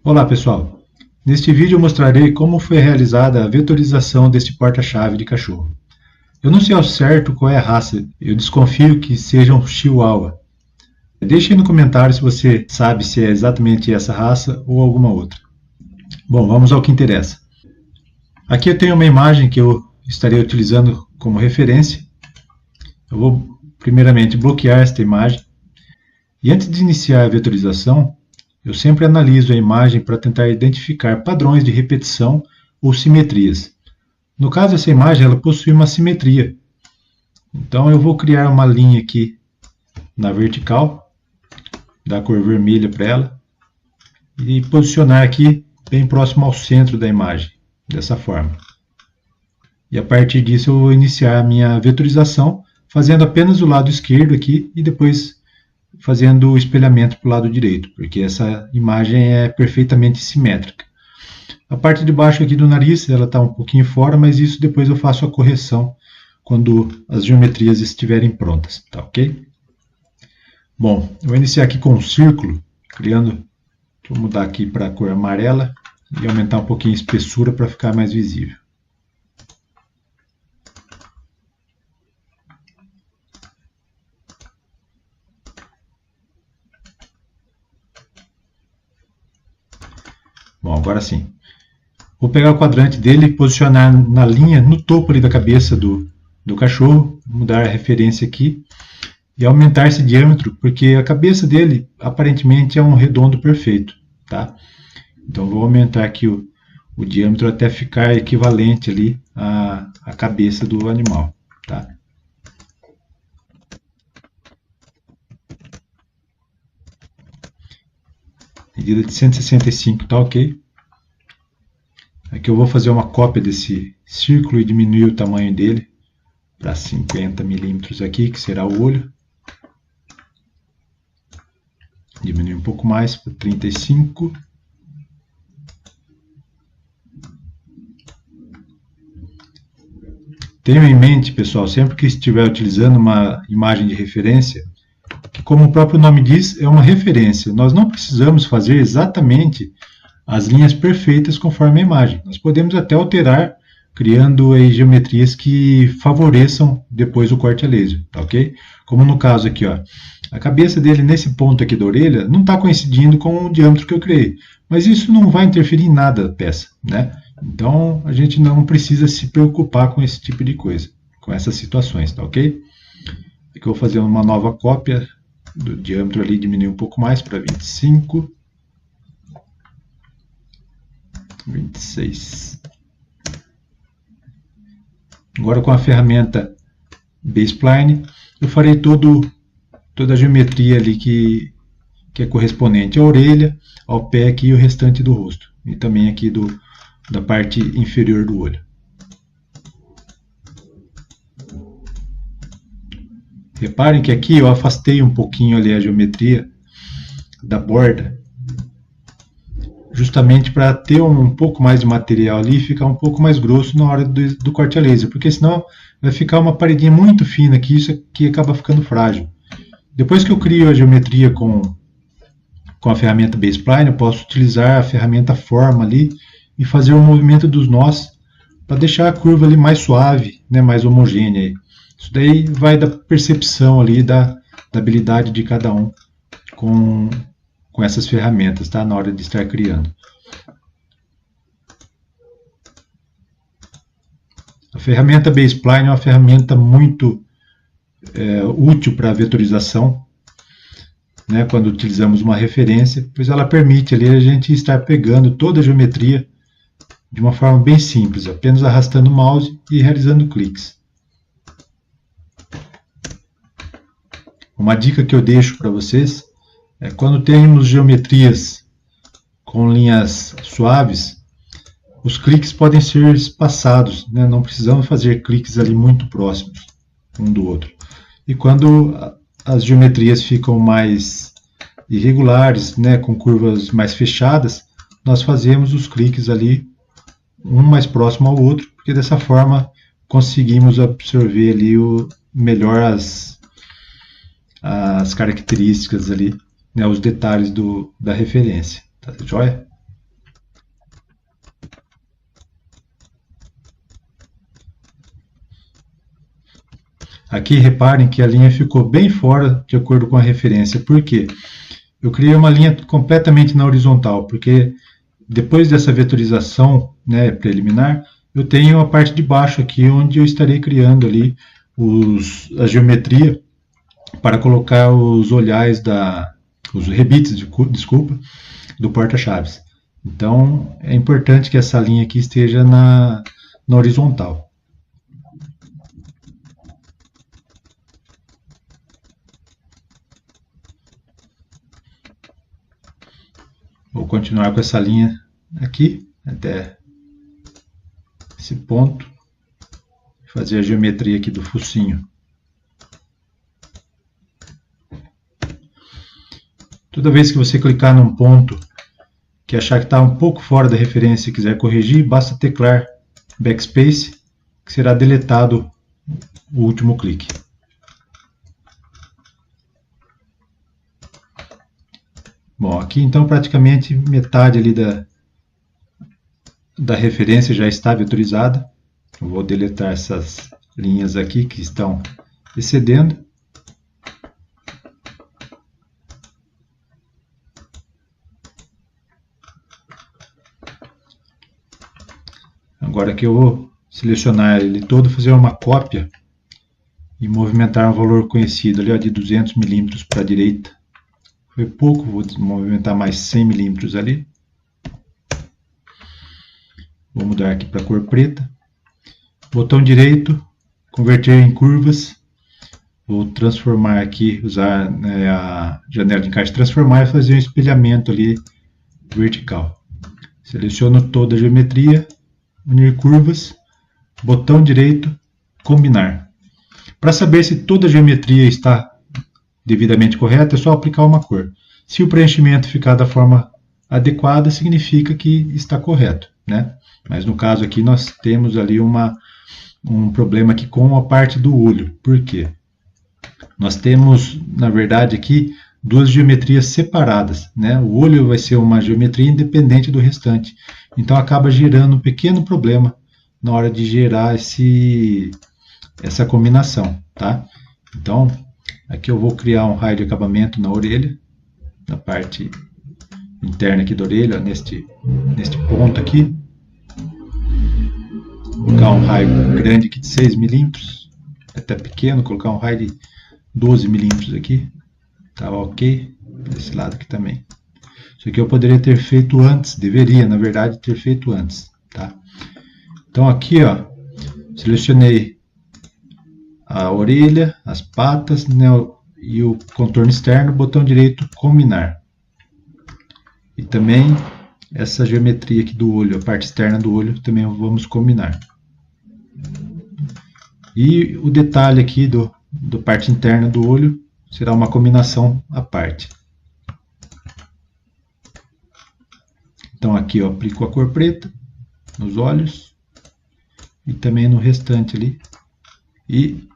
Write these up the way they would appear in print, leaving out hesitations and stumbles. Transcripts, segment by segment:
Olá pessoal, neste vídeo eu mostrarei como foi realizada a vetorização deste porta-chave de cachorro. Eu não sei ao certo qual é a raça, eu desconfio que seja um Chihuahua. Deixe aí no comentário se você sabe se é exatamente essa raça ou alguma outra. Bom, vamos ao que interessa. Aqui eu tenho uma imagem que eu estarei utilizando como referência. Eu vou primeiramente bloquear esta imagem. E antes de iniciar a vetorização, eu sempre analiso a imagem para tentar identificar padrões de repetição ou simetrias. No caso, essa imagem ela possui uma simetria. Então eu vou criar uma linha aqui na vertical, dar cor vermelha para ela, e posicionar aqui bem próximo ao centro da imagem, dessa forma. E a partir disso eu vou iniciar a minha vetorização, fazendo apenas o lado esquerdo aqui e depois fazendo o espelhamento para o lado direito, porque essa imagem é perfeitamente simétrica. A parte de baixo aqui do nariz ela está um pouquinho fora, mas isso depois eu faço a correção quando as geometrias estiverem prontas, tá ok? Bom, eu vou iniciar aqui com um círculo, criando, deixa eu mudar aqui para a cor amarela e aumentar um pouquinho a espessura para ficar mais visível. Bom, agora sim. Vou pegar o quadrante dele e posicionar na linha, no topo ali da cabeça do cachorro, mudar a referência aqui e aumentar esse diâmetro, porque a cabeça dele aparentemente é um redondo perfeito, tá? Então vou aumentar aqui o diâmetro até ficar equivalente ali à cabeça do animal, tá? Medida de 165, tá ok? Aqui eu vou fazer uma cópia desse círculo e diminuir o tamanho dele para 50 milímetros aqui, que será o olho. Diminuir um pouco mais para 35. Tenham em mente, pessoal, sempre que estiver utilizando uma imagem de referência, que como o próprio nome diz, é uma referência. Nós não precisamos fazer exatamente as linhas perfeitas conforme a imagem. Nós podemos até alterar, criando aí geometrias que favoreçam depois o corte a laser, tá ok? Como no caso aqui, ó, a cabeça dele nesse ponto aqui da orelha não está coincidindo com o diâmetro que eu criei, mas isso não vai interferir em nada da peça, né? Então a gente não precisa se preocupar com esse tipo de coisa, com essas situações, tá ok? Aqui eu vou fazer uma nova cópia do diâmetro ali, diminuir um pouco mais para 25, 26. Agora com a ferramenta B-Spline, eu farei toda a geometria ali que é correspondente à orelha, ao pé aqui e o restante do rosto. E também aqui da parte inferior do olho. Reparem que aqui eu afastei um pouquinho ali a geometria da borda, justamente para ter um pouco mais de material ali e ficar um pouco mais grosso na hora do corte a laser, porque senão vai ficar uma paredinha muito fina aqui, isso aqui acaba ficando frágil. Depois que eu crio a geometria com a ferramenta B-Spline, eu posso utilizar a ferramenta Forma ali e fazer o movimento dos nós para deixar a curva ali mais suave, né, mais homogênea. Isso daí vai da percepção ali da habilidade de cada um com essas ferramentas, tá? Na hora de estar criando. A ferramenta B-Spline é uma ferramenta muito útil para a vetorização, né? Quando utilizamos uma referência, pois ela permite ali a gente estar pegando toda a geometria de uma forma bem simples, apenas arrastando o mouse e realizando cliques. Uma dica que eu deixo para vocês é quando temos geometrias com linhas suaves, os cliques podem ser espaçados, né? Não precisamos fazer cliques ali muito próximos um do outro. E quando as geometrias ficam mais irregulares, né? Com curvas mais fechadas, nós fazemos os cliques ali um mais próximo ao outro, porque dessa forma conseguimos absorver ali melhor as características ali, né, os detalhes da referência, tá joia? Aqui reparem que a linha ficou bem fora de acordo com a referência. Por quê? Eu criei uma linha completamente na horizontal, porque depois dessa vetorização, né, preliminar, eu tenho a parte de baixo aqui, onde eu estarei criando ali a geometria para colocar os olhais os rebites, desculpa, do porta-chaves. Então, é importante que essa linha aqui esteja na horizontal. Vou continuar com essa linha aqui, até esse ponto. Fazer a geometria aqui do focinho. Toda vez que você clicar num ponto que achar que está um pouco fora da referência e quiser corrigir, basta teclar Backspace, que será deletado o último clique. Bom, aqui então praticamente metade ali da referência já está vetorizada. Eu vou deletar essas linhas aqui que estão excedendo. Agora que eu vou selecionar ele todo, fazer uma cópia e movimentar um valor conhecido ali, ó, de 200 milímetros para a direita. Foi pouco, vou movimentar mais 100 milímetros ali. Vou mudar aqui para cor preta. Botão direito, converter em curvas. Vou transformar aqui, usar a janela de encaixe transformar e fazer um espelhamento ali vertical. Seleciono toda a geometria, unir curvas, botão direito, combinar. Para saber se toda a geometria está devidamente correta, é só aplicar uma cor. Se o preenchimento ficar da forma adequada, significa que está correto, né? Mas no caso aqui nós temos ali um problema aqui com a parte do olho. Por quê? Nós temos, na verdade, aqui duas geometrias separadas, né? O olho vai ser uma geometria independente do restante. Então acaba gerando um pequeno problema na hora de gerar essa combinação, tá? Então, aqui eu vou criar um raio de acabamento na orelha, na parte interna aqui da orelha, neste ponto aqui. Vou colocar um raio grande aqui de 6 milímetros, até pequeno, colocar um raio de 12 milímetros aqui, tá ok, desse lado aqui também. Isso aqui eu poderia ter feito antes, deveria, na verdade, ter feito antes, tá? Então aqui, ó, selecionei a orelha, as patas, né, e o contorno externo, botão direito, combinar. E também essa geometria aqui do olho, a parte externa do olho, também vamos combinar. E o detalhe aqui da parte interna do olho será uma combinação à parte. Então aqui eu aplico a cor preta nos olhos e também no restante ali. E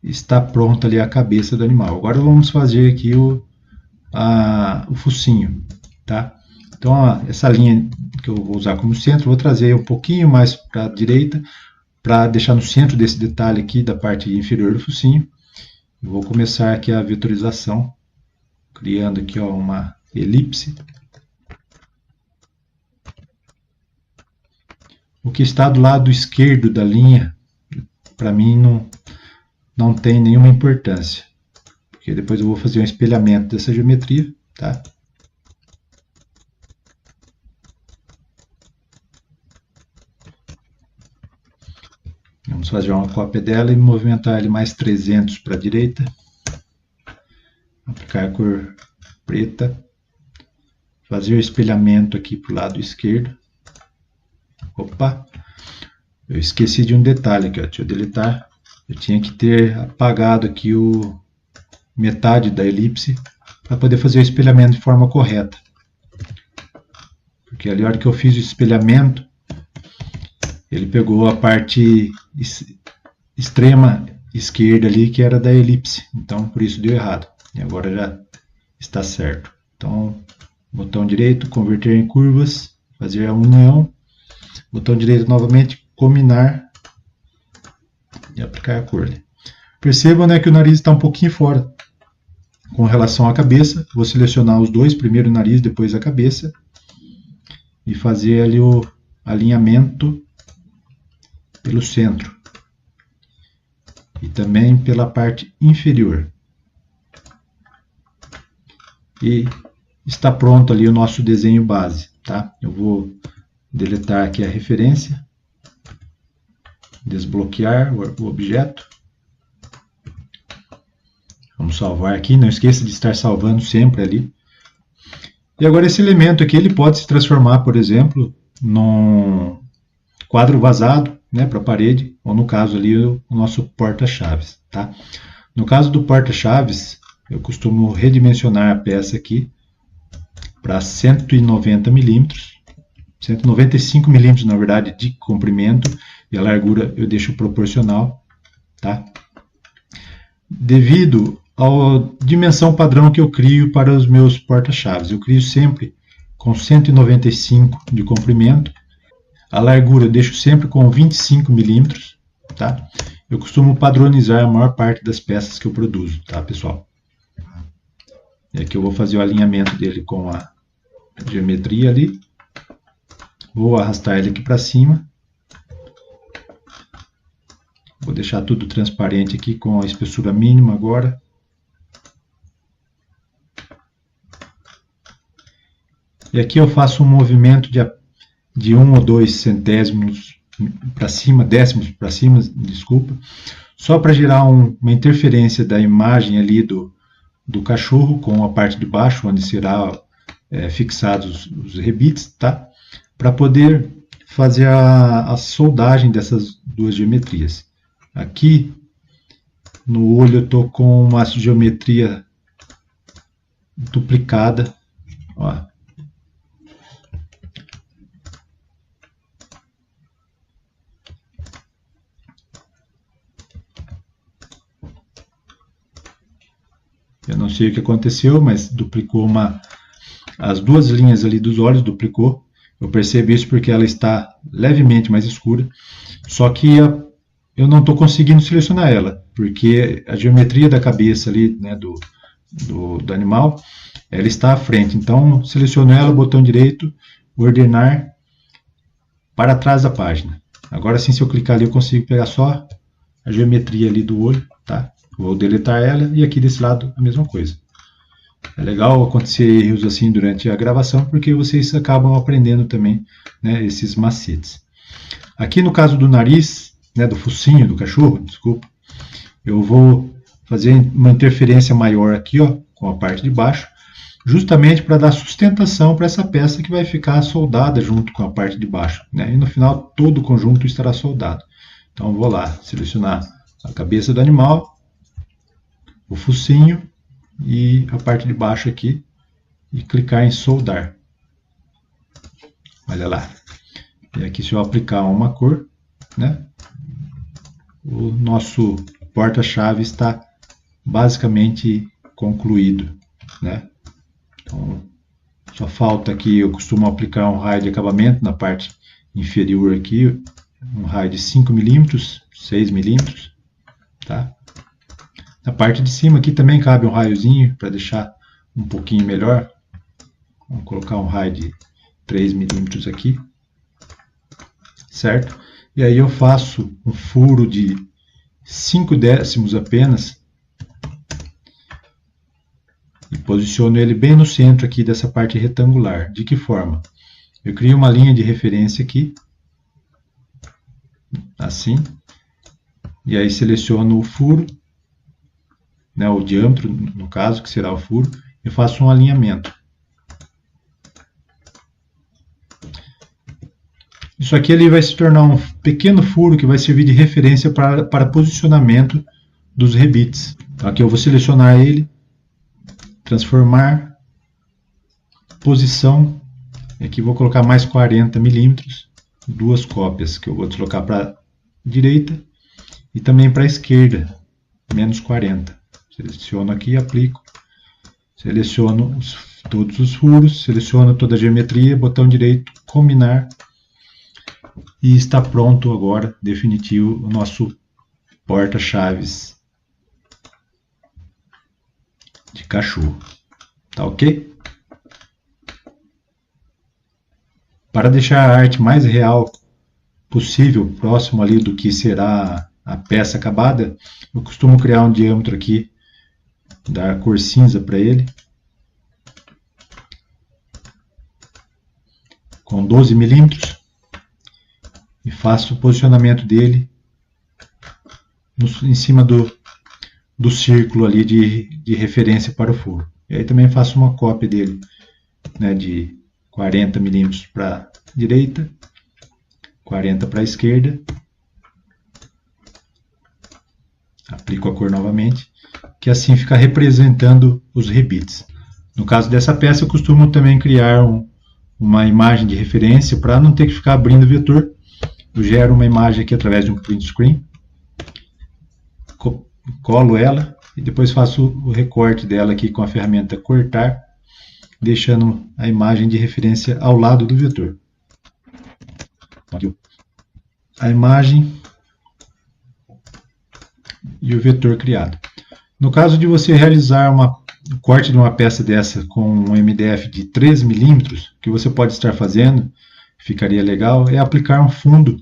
está pronta ali a cabeça do animal. Agora vamos fazer aqui o focinho, tá? Então ó, essa linha que eu vou usar como centro, vou trazer um pouquinho mais para a direita, para deixar no centro desse detalhe aqui da parte inferior do focinho. Eu vou começar aqui a vetorização, criando aqui ó, uma elipse. O que está do lado esquerdo da linha, para mim não tem nenhuma importância, porque depois eu vou fazer um espelhamento dessa geometria, tá? Vamos fazer uma cópia dela e movimentar ele mais 300 para a direita. Aplicar a cor preta. Fazer o espelhamento aqui para o lado esquerdo. Opa! Eu esqueci de um detalhe aqui, ó. Deixa eu deletar. Eu tinha que ter apagado aqui metade da elipse para poder fazer o espelhamento de forma correta. Porque ali, a hora que eu fiz o espelhamento, ele pegou a parte extrema esquerda ali, que era da elipse. Então, por isso deu errado. E agora já está certo. Então, botão direito, converter em curvas, fazer a união. Botão direito novamente, combinar e aplicar a cor. Percebam, né, que o nariz está um pouquinho fora com relação à cabeça. Vou selecionar os dois, primeiro o nariz, depois a cabeça, e fazer ali o alinhamento pelo centro e também pela parte inferior. E está pronto ali o nosso desenho base, tá? Eu vou deletar aqui a referência, desbloquear o objeto. Vamos salvar aqui, não esqueça de estar salvando sempre ali. E agora esse elemento aqui ele pode se transformar, por exemplo, num quadro vazado, né, para a parede, ou no caso ali o nosso porta-chaves, tá? No caso do porta-chaves, eu costumo redimensionar a peça aqui para 190 milímetros, 195 milímetros na verdade de comprimento, e a largura eu deixo proporcional, tá? Devido à dimensão padrão que eu crio para os meus porta-chaves, eu crio sempre com 195 de comprimento, a largura eu deixo sempre com 25 milímetros, tá? Eu costumo padronizar a maior parte das peças que eu produzo, tá, pessoal? E aqui eu vou fazer o alinhamento dele com a geometria ali. Vou arrastar ele aqui para cima. Vou deixar tudo transparente aqui com a espessura mínima agora. E aqui eu faço um movimento de 1 ou 2 centésimos para cima, décimos para cima, desculpa, só para gerar uma interferência da imagem ali do cachorro com a parte de baixo, onde será fixados os rebites, tá? Para poder fazer a soldagem dessas duas geometrias. Aqui no olho eu estou com uma geometria duplicada, ó. Eu não sei o que aconteceu, mas duplicou as duas linhas ali dos olhos, duplicou. Eu percebo isso porque ela está levemente mais escura, só que eu não estou conseguindo selecionar ela, porque a geometria da cabeça ali, né, do animal, ela está à frente. Então, seleciono ela, botão direito, ordenar para trás da página. Agora sim, se eu clicar ali, eu consigo pegar só a geometria ali do olho, tá? Vou deletar ela e aqui desse lado a mesma coisa. É legal acontecer erros assim durante a gravação, porque vocês acabam aprendendo também, né, esses macetes. Aqui no caso do nariz, né, do focinho do cachorro, desculpa, eu vou fazer uma interferência maior aqui, ó, com a parte de baixo, justamente para dar sustentação para essa peça que vai ficar soldada junto com a parte de baixo, né? E no final todo o conjunto estará soldado. Então vou lá selecionar a cabeça do animal, o focinho e a parte de baixo aqui e clicar em soldar. Olha lá. E aqui se eu aplicar uma cor, né, o nosso porta-chave está basicamente concluído, né? Então, só falta aqui, eu costumo aplicar um raio de acabamento na parte inferior aqui, um raio de 5 milímetros, 6 milímetros, tá? Na parte de cima aqui também cabe um raiozinho para deixar um pouquinho melhor. Vamos colocar um raio de 3 milímetros aqui, certo? E aí eu faço um furo de 5 décimos apenas e posiciono ele bem no centro aqui dessa parte retangular. De que forma? Eu crio uma linha de referência aqui, assim, e aí seleciono o furo, né, o diâmetro, no caso, que será o furo, e faço um alinhamento. Isso aqui ele vai se tornar um pequeno furo que vai servir de referência para posicionamento dos rebites. Então aqui eu vou selecionar ele, transformar, posição, e aqui vou colocar mais 40 milímetros, duas cópias que eu vou deslocar para a direita e também para a esquerda, menos 40. Seleciono aqui, aplico, seleciono todos os furos, seleciono toda a geometria, botão direito, combinar, e está pronto agora, definitivo, o nosso porta-chaves de cachorro. Tá ok? Para deixar a arte mais real possível, próximo ali do que será a peça acabada, eu costumo criar um diâmetro aqui, dar cor cinza para ele, com 12 milímetros, e faço o posicionamento dele em cima do círculo ali de referência para o furo. E aí também faço uma cópia dele, né, de 40 milímetros para a direita, 40 para a esquerda. Aplico a cor novamente, que assim fica representando os rebites. No caso dessa peça, eu costumo também criar uma imagem de referência para não ter que ficar abrindo o vetor. Eu gero uma imagem aqui através de um print screen, colo ela e depois faço o recorte dela aqui com a ferramenta cortar, deixando a imagem de referência ao lado do vetor. A imagem e o vetor criado. No caso de você realizar o corte de uma peça dessa com um MDF de 3 milímetros, o que você pode estar fazendo, ficaria legal, é aplicar um fundo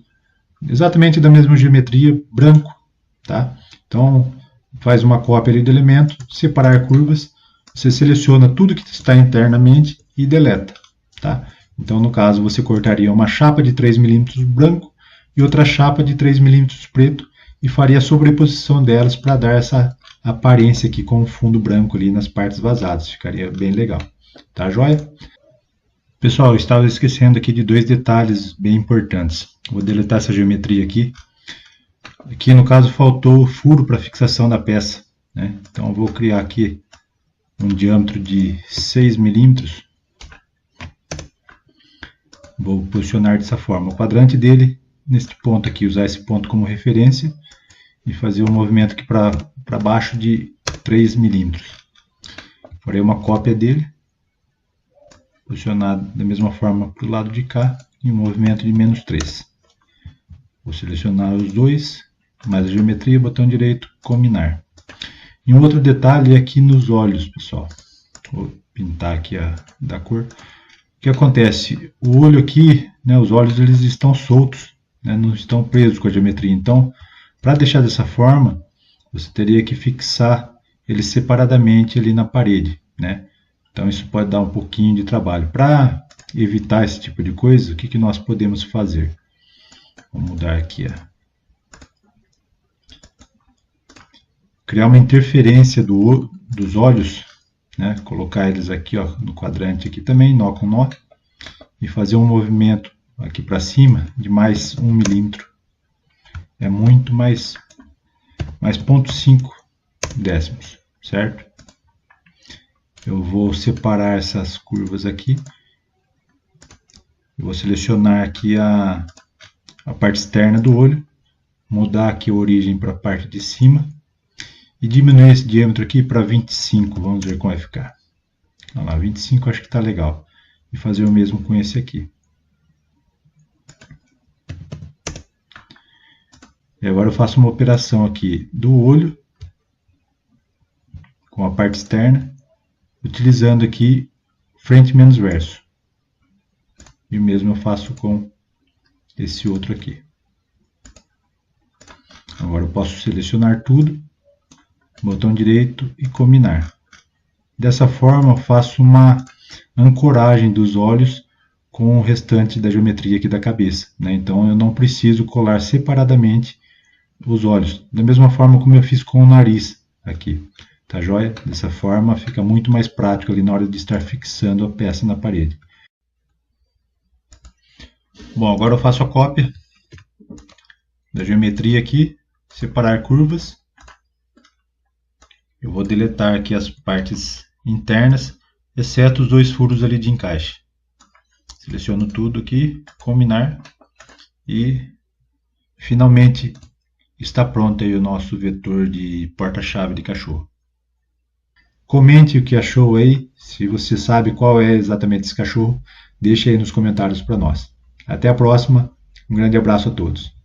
exatamente da mesma geometria, branco, tá? Então, faz uma cópia ali do elemento, separar curvas, você seleciona tudo que está internamente e deleta, tá? Então, no caso, você cortaria uma chapa de 3 milímetros branco e outra chapa de 3 milímetros preto e faria a sobreposição delas para dar essa aparência aqui com o fundo branco ali nas partes vazadas. Ficaria bem legal. Tá joia? Pessoal, eu estava esquecendo aqui de dois detalhes bem importantes. Vou deletar essa geometria aqui. Aqui, no caso, faltou o furo para fixação da peça, né? Então, eu vou criar aqui um diâmetro de 6 milímetros. Vou posicionar dessa forma. O quadrante dele, neste ponto aqui, usar esse ponto como referência e fazer um movimento aqui para baixo de 3 milímetros. Farei uma cópia dele, posicionado da mesma forma para o lado de cá, em um movimento de menos 3. Vou selecionar os dois, mais a geometria, botão direito, combinar. E um outro detalhe é aqui nos olhos, pessoal. Vou pintar aqui da cor. O que acontece? O olho aqui, né, os olhos eles estão soltos, né, não estão presos com a geometria. Então, para deixar dessa forma, você teria que fixar eles separadamente ali na parede, né? Então, isso pode dar um pouquinho de trabalho. Para evitar esse tipo de coisa, o que nós podemos fazer? Vou mudar aqui. Criar uma interferência dos olhos, né? Colocar eles aqui, ó, no quadrante aqui também, nó com nó, e fazer um movimento aqui para cima de mais 1 milímetro. É muito mais 0,5 décimos, certo? Eu vou separar essas curvas aqui. Eu vou selecionar aqui a parte externa do olho, mudar aqui a origem para a parte de cima e diminuir esse diâmetro aqui para 25, vamos ver como vai ficar. Olha lá, 25 acho que está legal. E fazer o mesmo com esse aqui. E agora eu faço uma operação aqui do olho com a parte externa, utilizando aqui frente menos verso. E o mesmo eu faço com esse outro aqui. Agora eu posso selecionar tudo, botão direito e combinar. Dessa forma eu faço uma ancoragem dos olhos com o restante da geometria aqui da cabeça, né? Então eu não preciso colar separadamente os olhos, da mesma forma como eu fiz com o nariz aqui, tá joia? Dessa forma fica muito mais prático ali na hora de estar fixando a peça na parede. Bom, agora eu faço a cópia da geometria aqui, separar curvas. Eu vou deletar aqui as partes internas, exceto os dois furos ali de encaixe. Seleciono tudo aqui, combinar e finalmente está pronto aí o nosso vetor de porta-chave de cachorro. Comente o que achou aí, se você sabe qual é exatamente esse cachorro, deixe aí nos comentários para nós. Até a próxima, um grande abraço a todos.